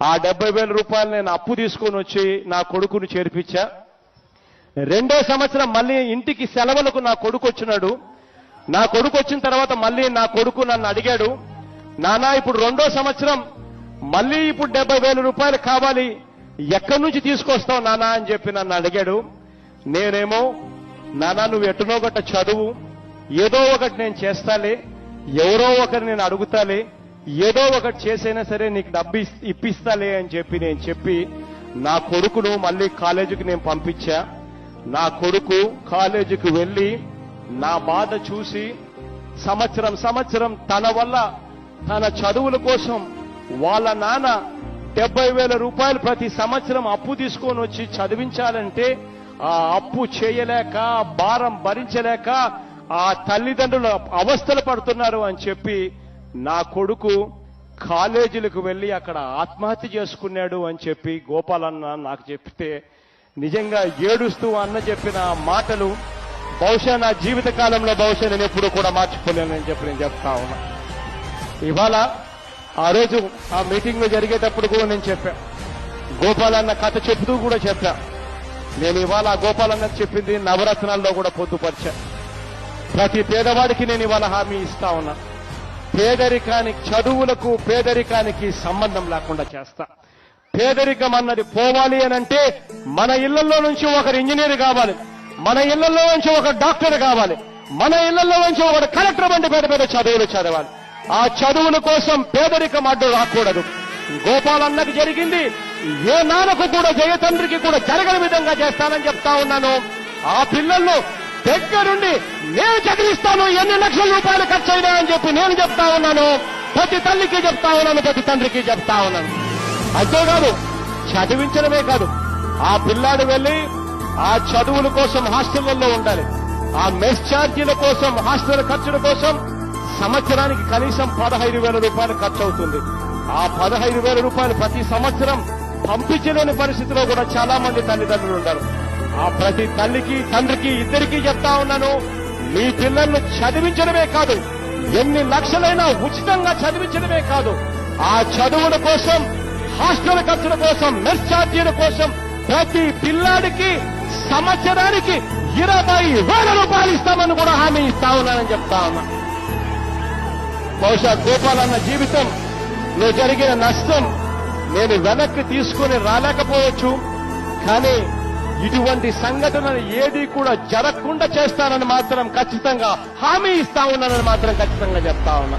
ఆ 70,000 రూపాయలు నేను అప్పు తీసుకొని వచ్చి నా కొడుకును చేర్పించా. రెండో సంవత్సరం మళ్ళీ ఇంటికి సెలవులకు నా కొడుకు వచ్చినాడు. నా కొడుకు వచ్చిన తర్వాత మళ్ళీ నా కొడుకు నన్ను అడిగాడు, నానా ఇప్పుడు రెండో సంవత్సరం మళ్ళీ ఇప్పుడు 70,000 రూపాయలు కావాలి, ఎక్కడి నుంచి తీసుకొస్తావు నానా అని చెప్పి నన్ను అడిగాడు. నేనేమో, నానా నువ్వు ఎటునో గట్ట చదువు, ఏదో ఒకటి నేను చేస్తాలే, ఎవరో ఒకరు నేను అడుగుతాలే, ఏదో ఒకటి చేసైనా సరే నీకు డబ్బు ఇప్పిస్తాలే అని చెప్పి నా కొడుకును మళ్ళీ కాలేజీకి నేను పంపించా. నా కొడుకు కాలేజీకి వెళ్లి నా బాధ చూసి సంవత్సరం తన వల్ల తన చదువుల కోసం వాళ్ళ నాన్న 70,000 రూపాయలు ప్రతి సంవత్సరం అప్పు తీసుకొని వచ్చి చదివించాలంటే ఆ అప్పు చేయలేక, భారం భరించలేక ఆ తల్లిదండ్రులు అవస్థలు పడుతున్నారు అని చెప్పి నా కొడుకు కాలేజీలకు వెళ్లి అక్కడ ఆత్మహత్య చేసుకున్నాడు అని చెప్పి గోపాలన్న నాకు చెప్తే నిజంగా ఏడుస్తూ అన్న చెప్పిన మాటలు బహుశా నా జీవిత కాలంలో బహుశా నేను ఎప్పుడు కూడా మార్చిపోలేనని చెప్పి నేను చెప్తా ఉన్నా. ఇవాళ ఆ రోజు ఆ మీటింగ్ లో జరిగేటప్పుడు కూడా నేను చెప్పా, గోపాలన్న కథ చెప్తూ కూడా చెప్పా. నేను ఇవాళ ఆ గోపాలన్న చెప్పింది నవరత్నాల్లో కూడా పొందుపరిచా. ప్రతి పేదవాడికి నేను ఇవాళ హామీ ఇస్తా ఉన్నా, పేదరికానికి, చదువులకు పేదరికానికి సంబంధం లేకుండా చేస్తా. పేదరికం అన్నది పోవాలి అనంటే మన ఇళ్లలో నుంచి ఒకరు ఇంజనీర్ కావాలి, మన ఇళ్లలో నుంచి ఒక డాక్టర్ కావాలి, మన ఇళ్లలో నుంచి ఒకటి కలెక్టర్ వంటి పెద్ద చదువులు చదవాలి. ఆ చదువుల కోసం పేదరికం అడ్డు రాకూడదు. గోపాలన్నకి జరిగింది ఏ నాన్నకు కూడా, జయతండ్రికి కూడా జరగని విధంగా చేస్తానని చెప్తా ఉన్నాను. ఆ పిల్లల్లో దగ్గరుండి నేను చదివిస్తాను, ఎన్ని లక్షల రూపాయలు ఖర్చు అయినా అని చెప్పి నేను చెప్తా ఉన్నాను. ప్రతి తల్లికి చెప్తా ఉన్నాను, ప్రతి తండ్రికి చెప్తా ఉన్నాను. అంతేకాదు, చదివించడమే కాదు, ఆ పిల్లాడు వెళ్లి ఆ చదువుల కోసం హాస్టళ్లలో ఉండాలి. ఆ మెస్ ఛార్జీల కోసం, హాస్టల్ ఖర్చుల కోసం సంవత్సరానికి కనీసం 15,000 రూపాయలు ఖర్చు అవుతుంది. ఆ 15,000 రూపాయలు ప్రతి సంవత్సరం పంపించలేని పరిస్థితిలో కూడా చాలా మంది తల్లిదండ్రులు ఉంటారు. ఆ ప్రతి తల్లికి, తండ్రికి, ఇద్దరికీ చెప్తా ఉన్నాను, మీ పిల్లలను చదివించడమే కాదు, ఎన్ని లక్షలైనా ఉచితంగా చదివించడమే కాదు, ఆ చదువుల కోసం, హాస్టల్ ఖర్చుల కోసం, మెస్ ఛార్జీల కోసం ప్రతి పిల్లాడికి సంవత్సరానికి 20,000 రూపాయలు ఇస్తామని కూడా హామీ ఇస్తా ఉన్నానని చెప్తా ఉన్నా. బహుశా గోపాలన్న జీవితంలో జరిగిన నష్టం నేను వెనక్కి తీసుకుని రాలేకపోవచ్చు, కానీ ఇటువంటి సంఘటనలు ఏది కూడా జరగకుండా చేస్తానని మాత్రం ఖచ్చితంగా హామీ ఇస్తా ఉన్నానని మాత్రం ఖచ్చితంగా చెప్తా ఉన్నా.